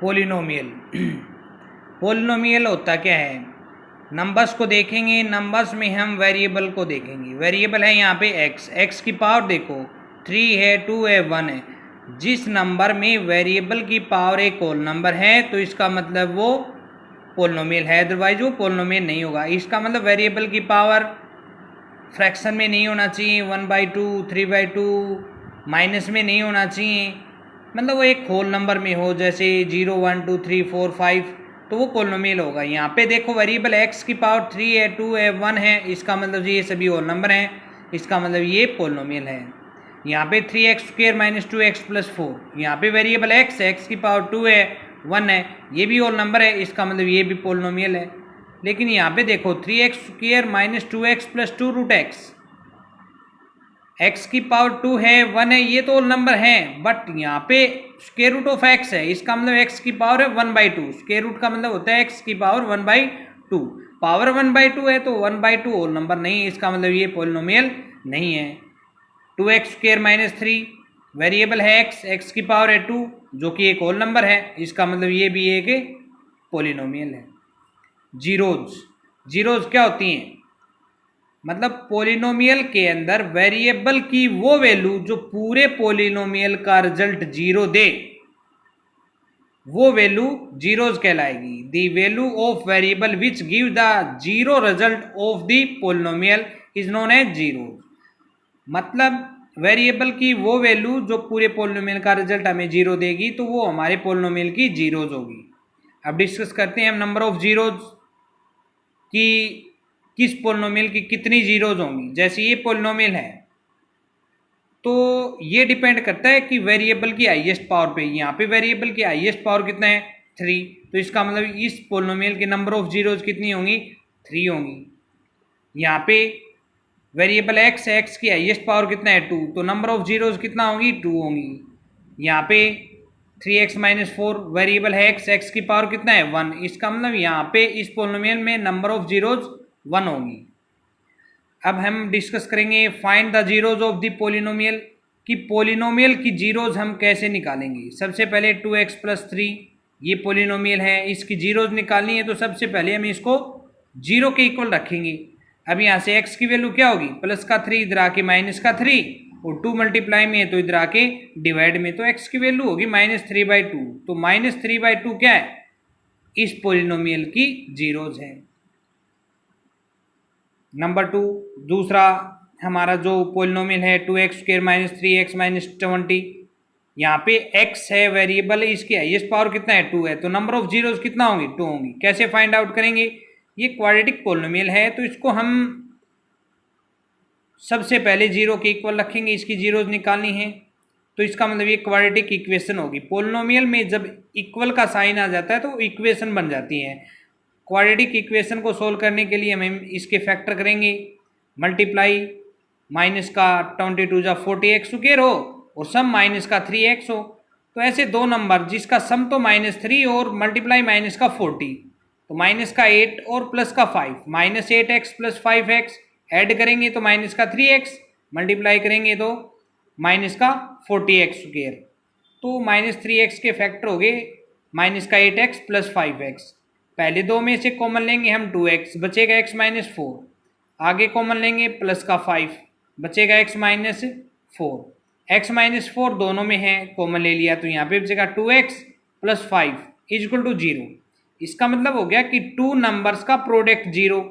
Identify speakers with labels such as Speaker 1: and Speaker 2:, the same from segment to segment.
Speaker 1: Polynomial. Polynomial होता क्या है, नंबर्स को देखेंगे, नंबर्स में हम वेरिएबल को देखेंगे। वेरिएबल है यहाँ पे एक्स, एक्स की पावर देखो 3 है, 2 है, 1 है। जिस नंबर में वेरिएबल की पावर एक होल नंबर है तो इसका मतलब वो पोलिनोमियल है, अदरवाइज वो पोलिनोमियल नहीं होगा। इसका मतलब वेरिएबल की पावर फ्रैक्शन में नहीं होना चाहिए, 1/2, 3/2, माइनस में नहीं होना चाहिए, मतलब वो एक होल नंबर में हो, जैसे 0, 1, 2, 3, 4, 5, तो वो पोलिनोमियल होगा। यहाँ पे देखो वेरिएबल x की पावर 3 है, 2 है, 1 है, इसका मतलब ये सभी होल नंबर हैं, इसका मतलब ये पोलिनोमियल है। यहाँ पे 3x² - 2x + 4, यहाँ पे वेरिएबल x की पावर 2 है, 1 है, ये भी होल नंबर है, इसका मतलब ये भी पोलिनोमियल है। लेकिन यहाँ पे देखो 3x² - 2x + 2√x, x की पावर 2 है, 1 है, ये तो होल नंबर है, बट यहाँ पे स्क्वायर रूट ऑफ x है, इसका मतलब x की पावर है 1/2। स्क्वायर रूट का मतलब होता है x की पावर 1/2, पावर 1/2 है तो 1/2 होल नंबर नहीं है, इसका मतलब ये पोलिनोमियल नहीं है। 2x² - 3 वेरिएबल है x की पावर है 2, जो कि एक होल नंबर है, इसका मतलब ये भी एक पोलिनोमियल है। जीरोज क्या होती हैं, मतलब पोलिनोमियल के अंदर वेरिएबल की वो वैल्यू जो पूरे पोलिनोमियल का रिजल्ट जीरो दे, वो वैल्यू जीरोज कहलाएगी। The value of variable which give the zero result of the polynomial is known as zeros. मतलब वेरिएबल की वो वैल्यू जो पूरे पोलिनोमियल का रिजल्ट हमें जीरो देगी, तो वो हमारे पोलिनोमियल की जीरोज होगी। अब डिस्कस करते हैं हम नंबर ऑफ जीरोज कि किस पोलिनोमियल की कितनी जीरोज होंगी। जैसे ये पोलिनोमियल है तो ये डिपेंड करता है कि वेरिएबल की हाईएस्ट पावर पे। यहाँ पे वेरिएबल की हाईएस्ट पावर कितना है 3, तो इसका मतलब इस पोलिनोमियल के नंबर ऑफ जीरोज कितनी होंगी 3 होंगी। यहाँ पे वेरिएबल x की हाईएस्ट पावर कितना है 2, तो नंबर ऑफ जीरोज कितना होंगी 2 होंगी। यहाँ पे 3x - 4 वेरिएबल है x की पावर कितना है 1, इसका मतलब यहाँ पे इस पोलिनोमियल में नंबर ऑफ जीरोज 1 होगी। अब हम डिस्कस करेंगे find the zeros of the polynomial, कि पोलिनोमियल की जीरोज हम कैसे निकालेंगे। सबसे पहले 2x + 3 ये पोलिनोमियल है, इसकी जीरोज निकालनी है, तो सबसे पहले हम इसको जीरो के इक्वल रखेंगे। अब यहाँ से x की वैल्यू क्या होगी +3, इधर आके -3, और 2 मल्टीप्लाई में है तो इधर आके डिवाइड में, तो x की वैल्यू होगी -3/2। तो -3/2 क्या है, इस पोलिनोमियल की जीरोज है। नंबर 2, दूसरा हमारा जो पोलिनोमियल है 2x² - 3x - 20, यहाँ पे x है वेरिएबल, इसकी हाईएस्ट पावर कितना है 2 है, तो नंबर ऑफ जीरोज कितना होंगी 2 होंगी। कैसे फाइंड आउट करेंगे, ये क्वाड्रेटिक पोलिनोमियल है तो इसको हम सबसे पहले जीरो के इक्वल रखेंगे, इसकी जीरोज निकालनी है, तो इसका मतलब ये क्वाड्रेटिक इक्वेशन होगी। पोलिनोमियल में जब इक्वल का साइन आ जाता है तो इक्वेशन बन जाती है। क्वाड्रेटिक इक्वेशन को सोल्व करने के लिए हम इसके फैक्टर करेंगे, मल्टीप्लाई माइनस का 22 जा 40x² हो और सम माइनस का 3x हो, तो ऐसे दो नंबर जिसका सम तो -3 और मल्टीप्लाई माइनस का 40, तो माइनस का 8 और प्लस का 5, -8x + 5x ऐड करेंगे तो माइनस का 3x, मल्टीप्लाई करेंगे तो माइनस का 40x², तो -3x के फैक्टर हो गए माइनस का 8x + 5x। पहले दो में से कॉमन लेंगे हम 2x, बचेगा x - 4, आगे कॉमन लेंगे प्लस का 5, बचेगा x - 4, x - 4 दोनों में है, कॉमन ले लिया तो यहाँ पे बचेगा 2x + 5 = 0। इसका मतलब हो गया कि 2 नंबर्स का प्रोडक्ट 0,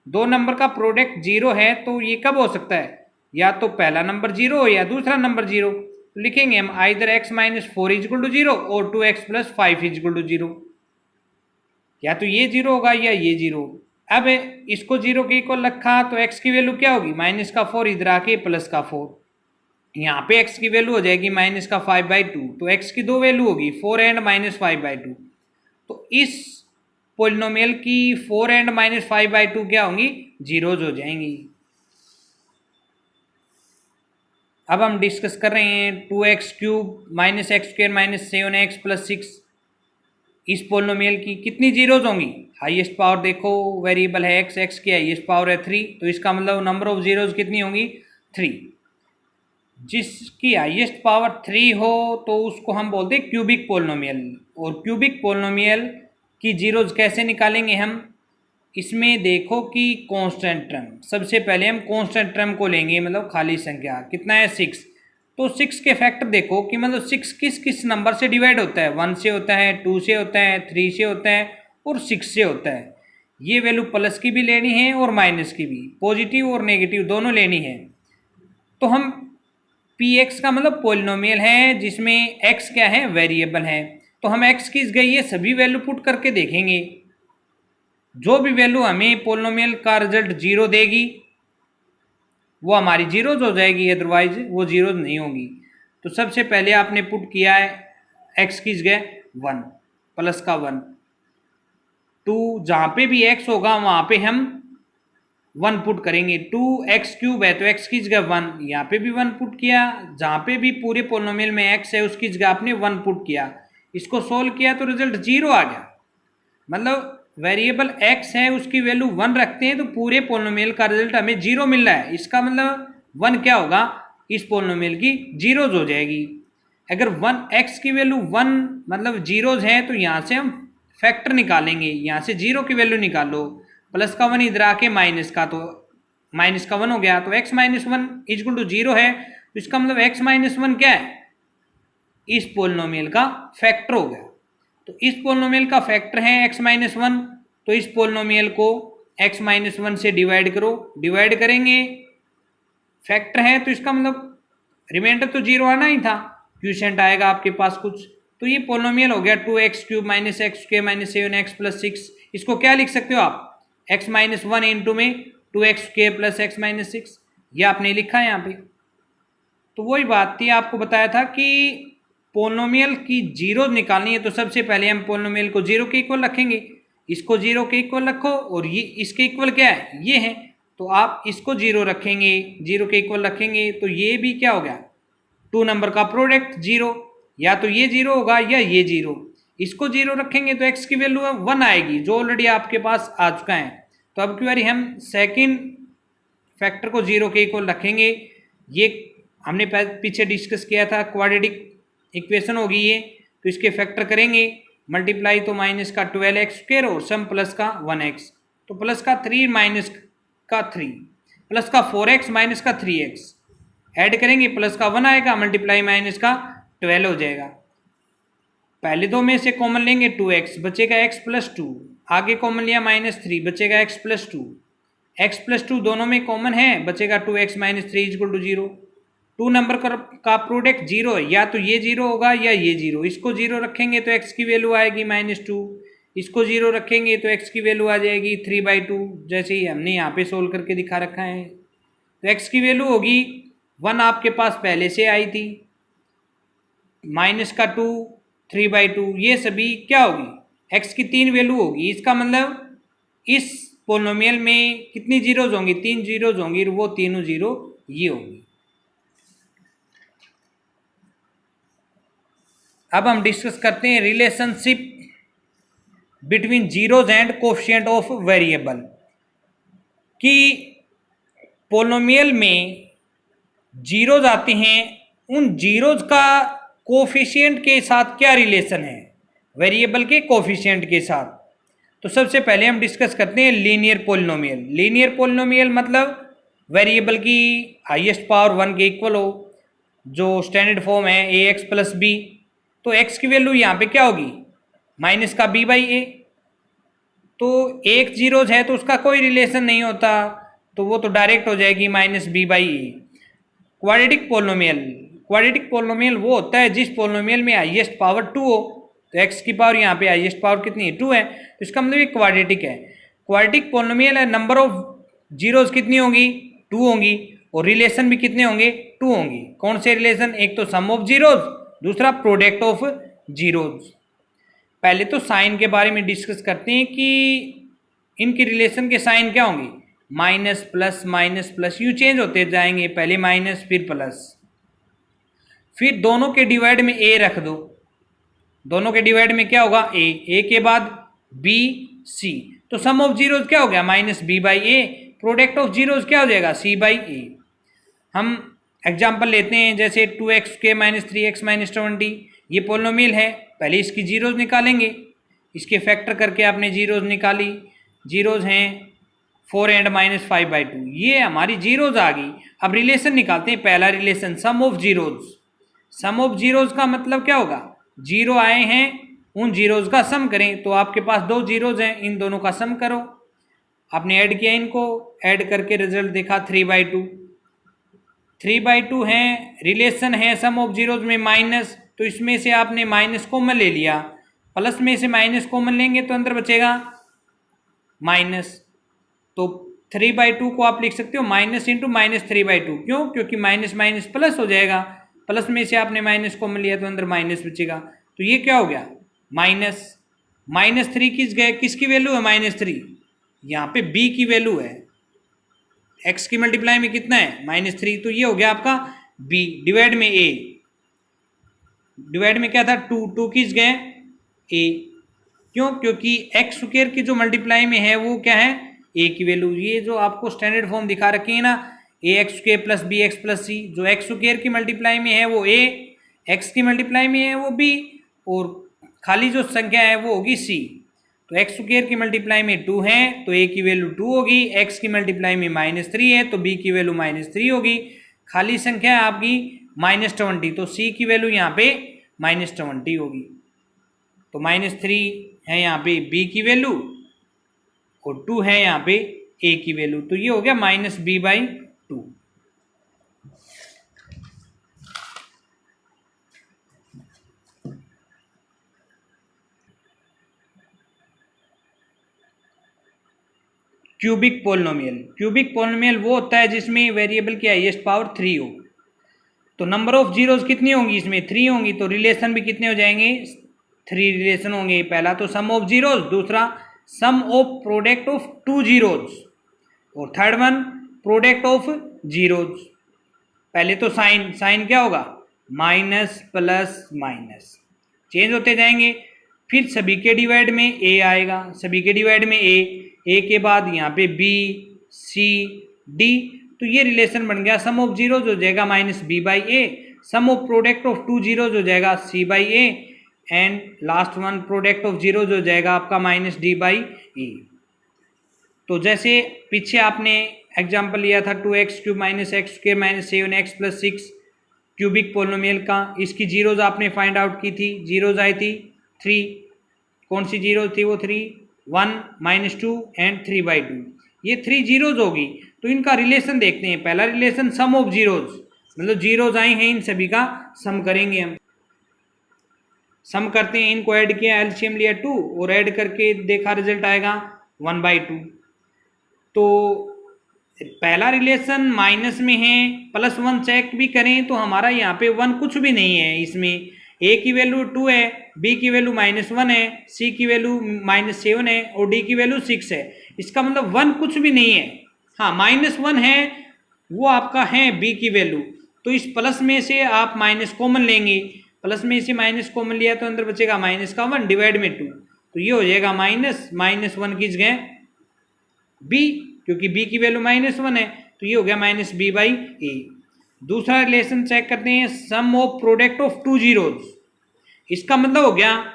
Speaker 1: दो नंबर का प्रोडक्ट 0 है, तो ये कब हो सकता है, या तो पहला नंबर 0 हो या दूसरा नंबर 0। तो लिखेंगे हम आइदर x - 4 = 0 और 2x + 5 = 0, या तो ये 0 होगा या ये 0। अब इसको 0 के इक्वल रखा तो x की वैल्यू क्या होगी -4, इधर आके प्लस का 4, यहाँ पे x की वैल्यू हो जाएगी -5/2, तो x की दो वैल्यू होगी 4 एंड -5/2, तो इस पोलिनोमियल की 4 एंड -5/2 क्या होंगी जीरोज हो जाएंगी। अब हम डिस्कस कर रहे हैं 2x³ - x² - 7x + 6, इस पोलिनोमियल की कितनी जीरोज होंगी। हाईएस्ट पावर देखो वेरिएबल है x की हाईएस्ट पावर है 3, तो इसका मतलब नंबर ऑफ जीरोज कितनी होंगी 3। जिसकी हाईएस्ट पावर 3 हो तो उसको हम बोलते हैं क्यूबिक पोलिनोमियल। और क्यूबिक पोलिनोमियल की जीरोज कैसे निकालेंगे हम? इसमें देखो कि कांस्टेंट टर्म, सबसे पहले हम कांस्टेंट टर्म को लेंगे, मतलब खाली संख्या। कितना है? 6। तो 6 के फैक्टर देखो कि मतलब 6 किस किस नंबर से डिवाइड होता है। 1 से होता है, 2 से होता है, 3 से होता है और 6 से होता है। ये वैल्यू प्लस की भी लेनी है और माइनस की भी, पॉजिटिव और नेगेटिव दोनों लेनी है। तो हम पी एक्स का मतलब पोलिनोमियल है जिसमें एक्स क्या है? वेरिएबल है। तो हम एक्स किस गई है सभी वैल्यू पुट करके देखेंगे। जो भी वैल्यू हमें पोलिनोमियल का रिजल्ट 0 देगी वो हमारी जीरोज हो जाएगी, अदरवाइज वो जीरोज नहीं होगी। तो सबसे पहले आपने पुट किया है एक्स किस गए? 1 प्लस का 1 2, जहाँ पे भी एक्स होगा वहाँ पे हम 1 पुट करेंगे। 2x³ है तो x की जगह 1, यहाँ पे भी 1 पुट किया। जहाँ पे भी पूरे पोलिनोमियल में x है उसकी जगह आपने 1 पुट किया। इसको सोल्व किया तो रिजल्ट 0 आ गया। मतलब वेरिएबल x है उसकी वैल्यू 1 रखते हैं तो पूरे पोलिनोमियल का रिजल्ट हमें 0 मिल रहा है। इसका मतलब 1 क्या होगा? इस पोलिनोमियल की जीरोज हो जाएगी। अगर 1x की वैल्यू 1 मतलब जीरोज है तो यहाँ से हम फैक्टर निकालेंगे। यहाँ से 0 की वैल्यू निकालो, प्लस का 1 इधर आके माइनस का, तो माइनस का 1 हो गया। तो x माइनस 1 इक्वल टू 0 है। तो इसका मतलब x माइनस 1 क्या है? इस पोलिनोमियल का फैक्टर हो गया। तो इस पोलिनोमियल का फैक्टर है x माइनस 1। तो इस पोलिनोमियल को x माइनस 1 से डिवाइड करो, डिवाइड करेंगे फैक्टर है तो इसका मतलब रिमाइंडर तो 0 आना ही था, क्वोशिएंट आएगा आपके पास कुछ। तो ये पोलिनोमियल हो गया 2x³ minus x² minus 7x plus 6। इसको क्या लिख सकते हो आप? x माइनस 1 इंटू में 2x² प्लस x माइनस 6, यह आपने लिखा है यहाँ पे। तो वही बात थी, आपको बताया था कि पोलिनोमियल की जीरो निकालनी है तो सबसे पहले हम पोलिनोमियल को 0 के इक्वल रखेंगे। इसको 0 के इक्वल रखो और ये इसके इक्वल क्या है? ये है। तो आप इसको 0 रखेंगे, 0 के इक्वल रखेंगे तो ये भी क्या हो गया? 2 नंबर का प्रोडक्ट 0, या तो ये 0 होगा या ये 0। इसको 0 रखेंगे तो x की वैल्यू 1 आएगी जो ऑलरेडी आपके पास आ चुका है। तो अब की बारी हम सेकंड फैक्टर को 0 के इक्वल रखेंगे। ये हमने पीछे डिस्कस किया था, क्वाड्रेटिक इक्वेशन होगी ये। तो इसके फैक्टर करेंगे, मल्टीप्लाई तो माइनस का 12x² और सम प्लस का 1x। तो प्लस का 3 माइनस का 3 प्लस का 4x माइनस का 3x ऐड करेंगे, प्लस का 1 आएगा, मल्टीप्लाई माइनस का 12 हो जाएगा। पहले दो में से कॉमन लेंगे 2x, बचेगा x प्लस 2। आगे कॉमन लिया -3, बचेगा x प्लस 2। x प्लस 2 दोनों में कॉमन है, बचेगा 2x minus 3 equal to 0। 2 number का प्रोडक्ट 0 है, या तो ये 0 होगा या ये 0। इसको 0 रखेंगे तो x की वैल्यू आएगी -2। इसको 0 रखेंगे तो x की वैल्यू आ जाएगी 3/2, जैसे ही हमने यहाँ पे सोल्व करके दिखा रखा है। तो x की वैल्यू होगी 1 आपके पास पहले से आई थी, -2, 3/2, ये सभी क्या होगी? x की 3 वैल्यू होगी। इसका मतलब इस पोलिनोमियल में कितनी जीरोज होंगी? 3 जीरोज होंगी, वो तीनों जीरो ये होंगी। अब हम डिस्कस करते हैं relationship between zeros and coefficient of variable. कि पोलिनोमियल में जीरोज आते हैं, उन जीरोज का कोफिशिएंट के साथ क्या रिलेशन है? वेरिएबल के कोफिशिएंट के साथ। तो सबसे पहले हम डिस्कस करते हैं लीनियर पोलिनोमियल। लीनियर पोलिनोमियल मतलब वेरिएबल की हाईएस्ट पावर 1 के इक्वल हो, जो स्टैंडर्ड फॉर्म है ax प्लस b। तो x की वैल्यू यहाँ पे क्या होगी? माइनस का b/a। तो एक जीरोज है तो उसका कोई रिलेशन नहीं होता, तो वो तो डायरेक्ट हो जाएगी -b/a। Quadratic polynomial, quadratic polynomial वो होता है जिस पोलिनोमियल में हाईएस्ट पावर 2 हो। तो x की पावर यहाँ पे हाईएस्ट पावर कितनी है? 2 है। तो इसका मतलब ये क्वाड्रेटिक है। क्वाड्रेटिक पोलिनोमियल है, नंबर ऑफ जीरोज कितनी होंगी? 2 होंगी, और रिलेशन भी कितने होंगे? 2 होंगी। कौन से रिलेशन? एक तो सम ऑफ जीरोज, दूसरा प्रोडक्ट ऑफ जीरोज। पहले तो साइन के बारे में डिस्कस करते हैं कि इनके रिलेशन के साइन क्या होंगे? माइनस प्लस यू चेंज होते जाएंगे, पहले माइनस फिर प्लस। फिर दोनों के डिवाइड में a रख दो, दोनों के डिवाइड में क्या होगा? a के बाद b c। तो सम ऑफ जीरोज क्या हो गया? -b/a। प्रोडक्ट ऑफ जीरोज क्या हो जाएगा? c/a। हम एग्जाम्पल लेते हैं, जैसे 2x² - 3x - 20, ये पोलिनोमियल है। पहले इसकी जीरोज निकालेंगे, इसके फैक्टर करके आपने जीरोज निकाली, जीरोज हैं 4 and -5/2, ये हमारी जीरोज आ गई। अब रिलेशन निकालते हैं। पहला relation sum of zeros. Sum of zeros का मतलब क्या होगा, जीरो आए हैं उन जीरोज का सम करें। तो आपके पास दो जीरोज हैं, इन दोनों का सम करो। आपने ऐड किया, इनको ऐड करके रिजल्ट देखा 3/2। 3/2 है, रिलेशन है सम ऑफ जीरोज में माइनस, तो इसमें से आपने माइनस कॉमन ले लिया, प्लस में से माइनस कॉमन लेंगे तो अंदर बचेगा माइनस। तो 3/2 को आप लिख सकते हो माइनस इंटू -3/2। क्यों? क्योंकि माइनस माइनस प्लस हो जाएगा, प्लस में से आपने माइनस कॉमन लिया तो अंदर माइनस बचेगा। तो ये क्या हो गया, -3 किसकी वैल्यू है, -3, यहाँ पे b की वैल्यू है। x की मल्टीप्लाई में कितना है, -3, तो ये हो गया आपका b डिवाइड में a। डिवाइड में क्या था, 2 किस गए a। क्यों? क्योंकि एक्स स्क्वायर की जो मल्टीप्लाई में है वो क्या है, a की वैल्यू। ये जो आपको स्टैंडर्ड फॉर्म दिखा रखी है ना, ax² + bx + c, जो एक्स स्क्वायर की मल्टीप्लाई में है वो a, x की मल्टीप्लाई में है वो b, और खाली जो संख्या है वो होगी c। तो एक्स स्क्वायर की मल्टीप्लाई में 2 है तो a की वैल्यू 2 होगी, x की मल्टीप्लाई में -3 है तो b की वैल्यू -3 होगी। खाली संख्या है आपकी -20, तो c की वैल्यू यहाँ पे -20 होगी। तो -3 है यहाँ पे b की वैल्यू और 2 है यहाँ पे a की वैल्यू, तो ये हो गया -b/2। Cubic polynomial. Cubic polynomial वो होता है जिसमें वेरिएबल की हाईएस्ट पावर 3 हो। तो नंबर ऑफ जीरोज कितनी होंगी, इसमें 3 होंगी, तो रिलेशन भी कितने हो जाएंगे, 3 रिलेशन होंगे। पहला तो सम ऑफ जीरोज, दूसरा सम ऑफ प्रोडक्ट ऑफ 2 जीरोज, और third one product of zeros. पहले तो साइन क्या होगा, माइनस प्लस माइनस चेंज होते जाएंगे। फिर सभी के डिवाइड में a आएगा, सभी के डिवाइड में a के बाद यहाँ पे b c d, तो ये रिलेशन बन गया। सम ऑफ जीरोज हो जाएगा -b/a, sum of product of 2 zeros हो जाएगा c/a, and last one product of zeros हो जाएगा आपका -d/a। तो जैसे पीछे आपने एग्जाम्पल लिया था 2x³ - x² - 7x + 6 cubic polynomial का, इसकी जीरोज आपने फाइंड आउट की थी। जीरोज आई थी 3, कौन सी जीरोज थी वो 3, 1 -2 एंड 3/2, ये 3 जीरोज होगी। तो इनका रिलेशन देखते हैं। पहला रिलेशन सम ऑफ जीरोज, मतलब जीरोज आई हैं इन सभी का सम करेंगे हम। सम करते हैं, इनको ऐड किया, एलसीएम लिया 2 और ऐड करके देखा रिजल्ट आएगा 1/2। तो पहला रिलेशन माइनस में है, +1 चेक भी करें तो हमारा यहाँ पे 1 कुछ भी नहीं है। इसमें a की वैल्यू 2 है, b की वैल्यू -1 है, c की वैल्यू -7 है और d की वैल्यू 6 है। इसका मतलब 1 कुछ भी नहीं है। हाँ, -1 है, वो आपका है b की वैल्यू। तो इस प्लस में से आप माइनस कॉमन लेंगे, प्लस में से माइनस कॉमन लिया तो अंदर बचेगा -1 डिवाइड में 2, तो ये हो जाएगा -1 किस गए b, क्योंकि b की वैल्यू -1 है, तो ये हो गया -b/a। दूसरा रिलेशन चेक करते हैं, सम ऑफ प्रोडक्ट ऑफ 2 जीरोज। इसका मतलब हो गया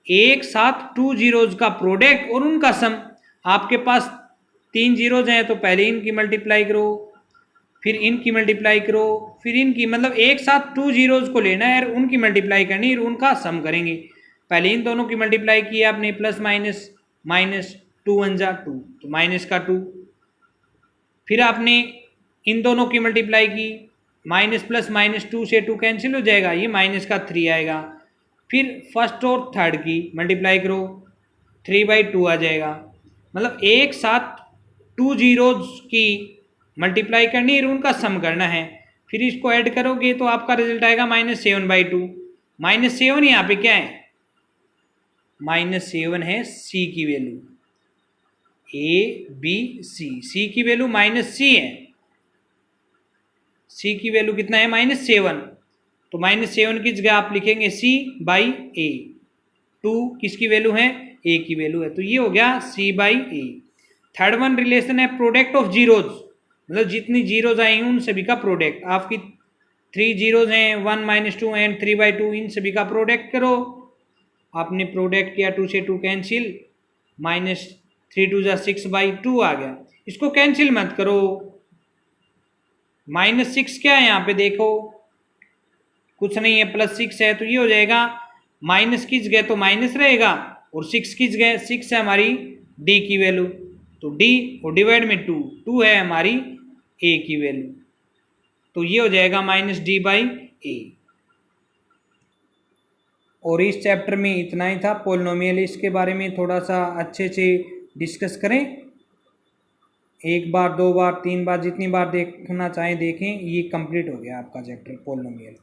Speaker 1: एक साथ 2 जीरोज का प्रोडक्ट और उनका सम। आपके पास 3 जीरोज हैं तो पहले इनकी मल्टीप्लाई करो, फिर इनकी मल्टीप्लाई करो, फिर इनकी, मतलब एक साथ 2 जीरोज को लेना है और उनकी मल्टीप्लाई करनी है और उनका सम करेंगे। पहले इन दोनों की मल्टीप्लाई की आपने, प्लस माइनस माइनस, 2 1 जा 2, तो माइनस का 2। फिर आपने इन दोनों की मल्टीप्लाई की, माइनस प्लस -2 से 2 कैंसिल हो जाएगा, ये -3 आएगा। फिर फर्स्ट और थर्ड की मल्टीप्लाई करो, 3/2 आ जाएगा। मतलब एक साथ 2 जीरोज की मल्टीप्लाई करनी है, उनका सम करना है। फिर इसको ऐड करोगे तो आपका रिजल्ट आएगा -7/2। -7 यहाँ पे क्या है, -7 है c की वैल्यू, a b c की वैल्यू -c है, c की वैल्यू कितना है -7, तो -7 की जगह आप लिखेंगे c/a। 2 किसकी वैल्यू है, a की वैल्यू है, तो ये हो गया c/a। थर्ड वन रिलेशन है प्रोडक्ट ऑफ जीरोज, मतलब जितनी जीरोज आएंगी उन सभी का प्रोडक्ट। आपकी 3 जीरोज हैं, 1 - 2 एंड 3/2, इन सभी का प्रोडक्ट करो। आपने प्रोडक्ट किया, 2 से 2 कैंसिल, -3 2 जा 6/2 आ गया। इसको कैंसिल मत करो, -6 क्या है यहाँ पे देखो, कुछ नहीं है, +6 है, तो ये हो जाएगा माइनस खींच गए तो माइनस रहेगा, और 6 खींच गए, 6 है हमारी डी की वैल्यू, तो डी और डिवाइड में 2 है हमारी ए की वैल्यू, तो ये हो जाएगा -d/a। और इस चैप्टर में इतना ही था। पोलिनोमियल, इसके बारे में थोड़ा सा अच्छे से डिस्कस करें, 1 बार 2 बार 3 बार जितनी बार देखना चाहें देखें। ये कंप्लीट हो गया आपका चैप्टर पोलिनोमियल।